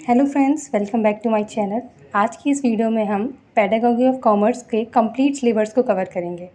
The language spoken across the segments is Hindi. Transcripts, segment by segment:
Hello friends, welcome back to my channel. आज की इस वीडियो में हम पेडागॉजी ऑफ कॉमर्स के कंप्लीट सिलेबस को कवर करेंगे।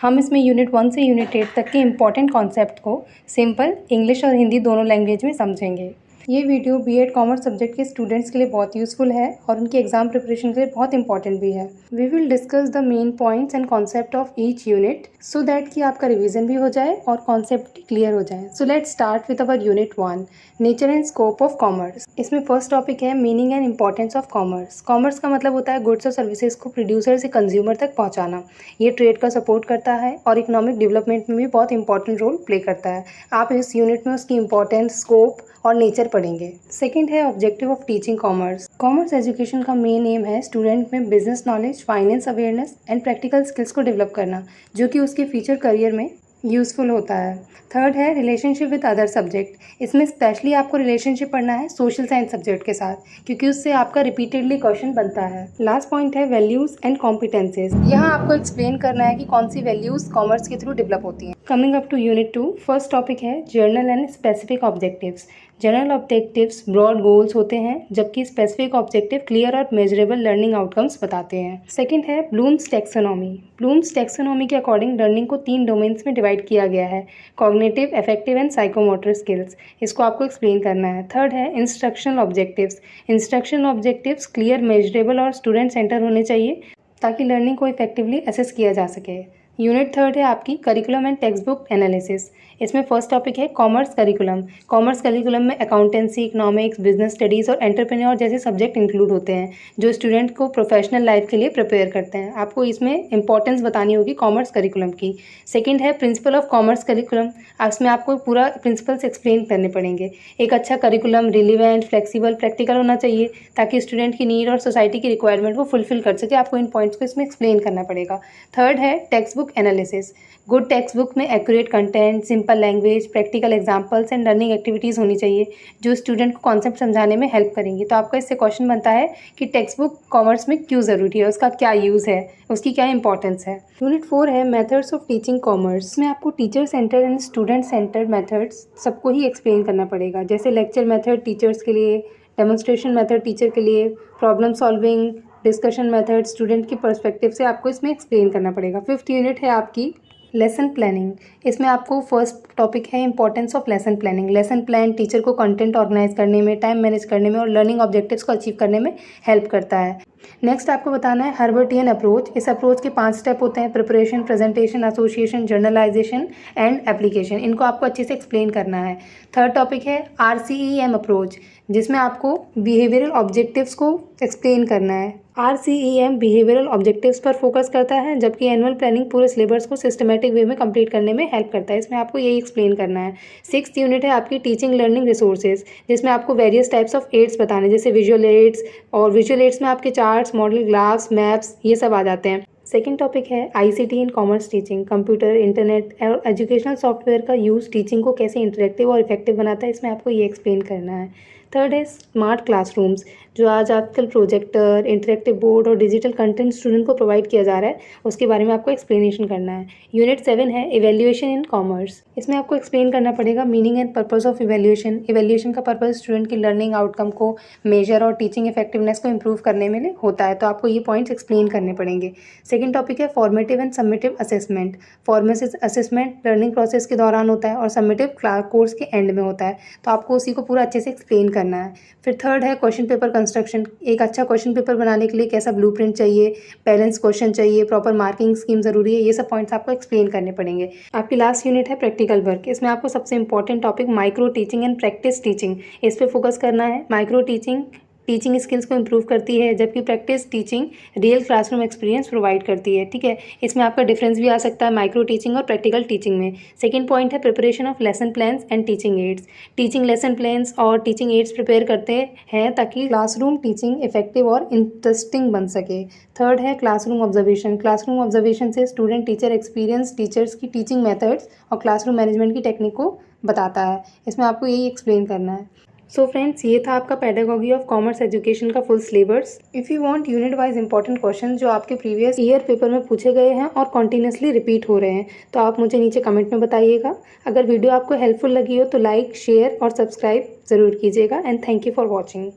हम इसमें यूनिट 1 से यूनिट 8 तक के इम्पॉर्टेंट कॉन्सेप्ट को सिंपल इंग्लिश और हिंदी दोनों लैंग्वेज में समझेंगे। ये वीडियो बीएड कॉमर्स सब्जेक्ट के स्टूडेंट्स के लिए बहुत यूज़फुल है और उनकी एग्जाम प्रिपरेशन के लिए बहुत इंपॉर्टेंट भी है। We will discuss the main points and concept of each unit so that कि आपका रिवीजन भी हो जाए और कॉन्सेप्ट क्लियर हो जाए। So let's start with our unit 1, nature and scope of commerce. इसमें फर्स्ट टॉपिक है meaning and importance of commerce. Commerce का मतलब होता है गुड्स और सर्विसेज को प्रोड्यूसर से कंज्यूमर तक पहुंचाना। ये ट्रेड का सपोर्ट करता है और इकोनॉमिक डेवलपमेंट में भी बहुत इंपॉर्टेंट रोल प्ले करता है। आप इस यूनिट में उसकी इंपॉर्टेंस, स्कोप और नेचर पढ़ेंगे। सेकंड है objective of teaching commerce. Commerce education का मेन एम है स्टूडेंट में business knowledge, finance awareness and practical skills को डेवलप करना, जो कि उसके फ्यूचर करियर में यूज़फुल होता है। थर्ड है रिलेशनशिप विद अदर सब्जेक्ट। इसमें स्पेशली आपको रिलेशनशिप पढ़ना है सोशल साइंस सब्जेक्ट के साथ, क्योंकि उससे आपका रिपीटेडली क्वेश्चन बनता है। लास्ट पॉइंट है वैल्यूज एंड कॉम्पिटेंसेज। यहाँ आपको एक्सप्लेन करना है कि कौन सी वैल्यूज कॉमर्स के थ्रू डेवलप होती हैं। Coming up to unit 2, first topic है general and specific objectives. General objectives broad goals होते हैं, जबकि स्पेसिफिक ऑब्जेक्टिव क्लियर और मेजरेबल लर्निंग आउटकम्स बताते हैं। सेकंड है ब्लूम्स टैक्सोनॉमी। ब्लूम्स टैक्सोनॉमी के अकॉर्डिंग लर्निंग को 3 डोमेन्स में डिवाइड किया गया है, cognitive, affective and psychomotor skills. इसको आपको एक्सप्लेन करना है। थर्ड है instructional objectives. Instructional objectives clear, measurable और स्टूडेंट सेंटर होने चाहिए ताकि लर्निंग को इफेक्टिवली असेस किया जा सके। यूनिट थर्ड है आपकी curriculum and text book analysis. इसमें फर्स्ट टॉपिक है कॉमर्स करिकुलम। कॉमर्स करिकुलम में अकाउंटेंसी, इकोनॉमिक्स, बिजनेस स्टडीज़ और एंटरप्रेन्योर जैसे सब्जेक्ट इंक्लूड होते हैं, जो स्टूडेंट को प्रोफेशनल लाइफ के लिए प्रिपेयर करते हैं। आपको इसमें इंपॉर्टेंस बतानी होगी कॉमर्स करिकुलम की। सेकंड है प्रिंसिपल ऑफ कॉमर्स करिकुलम। इसमें आपको पूरा प्रिंसिपल्स एक्सप्लेन करने पड़ेंगे। एक अच्छा करिकुलम रिलीवेंट, फ्लेक्सिबल, प्रैक्टिकल होना चाहिए ताकि स्टूडेंट की नीड और सोसाइटी की रिक्वायरमेंट को फुलफिल कर सके। आपको इन पॉइंट्स को इसमें एक्सप्लेन करना पड़ेगा। थर्ड है textbook analysis. Good textbook में accurate content, simple language, practical examples and learning activities होनी चाहिए, जो स्टूडेंट को कॉन्सेप्ट समझाने में हेल्प करेंगी। तो आपका इससे क्वेश्चन बनता है कि टेक्स्ट बुक कॉमर्स में क्यों ज़रूरी है, उसका क्या यूज़ है, उसकी क्या इंपॉर्टेंस है। यूनिट 4 है मेथड्स ऑफ टीचिंग कॉमर्स। में आपको teacher centre and student centre methods सबको ही एक्सप्लेन करना पड़ेगा, जैसे लेक्चर मेथड टीचर्स के लिए, डेमोन्स्ट्रेशन मेथड टीचर के लिए, problem solving, discussion method student की पर्सपेक्टिव से आपको इसमें एक्सप्लेन करना पड़ेगा। फिफ्थ यूनिट है आपकी लेसन प्लानिंग। इसमें आपको फर्स्ट टॉपिक है importance of lesson planning. Lesson plan teacher को कंटेंट ऑर्गेनाइज करने में, टाइम मैनेज करने में और लर्निंग ऑब्जेक्टिव्स को अचीव करने में हेल्प करता है। नेक्स्ट आपको बताना है हर्बर्टियन अप्रोच। इस अप्रोच के 5 स्टेप होते हैं: preparation, presentation, association, journalisation and application. इनको आपको अच्छे से एक्सप्लेन करना है। थर्ड टॉपिक है RCEM अप्रोच, जिसमें आपको बिहेवियरल ऑब्जेक्टिव्स को एक्सप्लेन करना है। RCEM बिहेवियरल ऑब्जेक्टिव्स पर फोकस करता है, जबकि एनुअल प्लानिंग पूरे सिलेबस को सिस्टमेटिक वे में कंप्लीट करने में हेल्प करता है। इसमें आपको यही एक्सप्लेन करना है। 6th यूनिट है आपकी टीचिंग लर्निंग रिसोर्सेज, जिसमें आपको वेरियस टाइप्स ऑफ एड्स बताने, जैसे विजुअल एड्स, और विजुअल एड्स में आपके चार्ट्स, मॉडल ग्राफ्स, मैप्स, ये सब आ जाते हैं। सेकेंड टॉपिक है ICT in commerce teaching. Computer, internet और एजुकेशनल सॉफ्टवेयर का यूज़ टीचिंग को कैसे इंटरेक्टिव और इफेक्टिव बनाता है, इसमें आपको ये एक्सप्लेन करना है। थर्ड है स्मार्ट क्लासरूम्स, जो आजकल प्रोजेक्टर, इंटरेक्टिव बोर्ड और डिजिटल कंटेंट स्टूडेंट को प्रोवाइड किया जा रहा है, उसके बारे में आपको एक्सप्लेनेशन करना है। यूनिट 7 है इवैल्यूएशन इन कॉमर्स। इसमें आपको एक्सप्लेन करना पड़ेगा meaning and purpose of evaluation. Evaluation का पर्पस स्टूडेंट की लर्निंग आउटकम को मेजर और टीचिंग इफेक्टिवनेस को इंप्रूव करने में होता है, तो आपको ये पॉइंट्स एक्सप्लेन करने पड़ेंगे। सेकंड टॉपिक है formative and submissive assessment. Formative assessment learning process के दौरान होता है और सबमिटिव कोर्स के एंड में होता है, तो आपको उसी को पूरा अच्छे से एक्सप्लेन करना है। फिर थर्ड है क्वेश्चन पेपर कंस्ट्रक्शन। एक अच्छा क्वेश्चन पेपर बनाने के लिए कैसा ब्लूप्रिंट चाहिए, बैलेंस क्वेश्चन चाहिए, प्रॉपर मार्किंग स्कीम ज़रूरी है, ये सब पॉइंट्स आपको एक्सप्लेन करने पड़ेंगे। आपकी लास्ट यूनिट है प्रैक्टिकल वर्क। इसमें आपको सबसे important topic micro teaching and practice teaching, इस पर फोकस करना है। माइक्रो टीचिंग टीचिंग स्किल्स को इम्प्रूव करती है, जबकि practice teaching real classroom experience provide करती है। ठीक है, इसमें आपका डिफरेंस भी आ सकता है माइक्रो टीचिंग और प्रैक्टिकल टीचिंग में। सेकंड पॉइंट है preparation of lesson plans and teaching ads. Teaching lesson plans और टीचिंग एड्स प्रिपेयर करते हैं ताकि क्लासरूम टीचिंग इफेक्टिव और इंटरेस्टिंग बन सके। थर्ड है क्लासरूम ऑब्जर्वेशन। क्लासरूम ऑब्जर्वेशन से स्टूडेंट टीचर एक्सपीरियंस, टीचर्स की टीचिंग मेथड्स और क्लासरूम मैनेजमेंट की टेक्निक को बताता है। इसमें आपको यही एक्सप्लेन करना है। सो फ्रेंड्स, ये था आपका पेडागॉजी ऑफ कॉमर्स एजुकेशन का full syllabus. If you want unit wise important question जो आपके प्रीवियस ईयर पेपर में पूछे गए हैं और कॉन्टीन्यूसली रिपीट हो रहे हैं, तो आप मुझे नीचे कमेंट में बताइएगा। अगर वीडियो आपको हेल्पफुल लगी हो तो लाइक, शेयर और सब्सक्राइब ज़रूर कीजिएगा। And thank you for watching.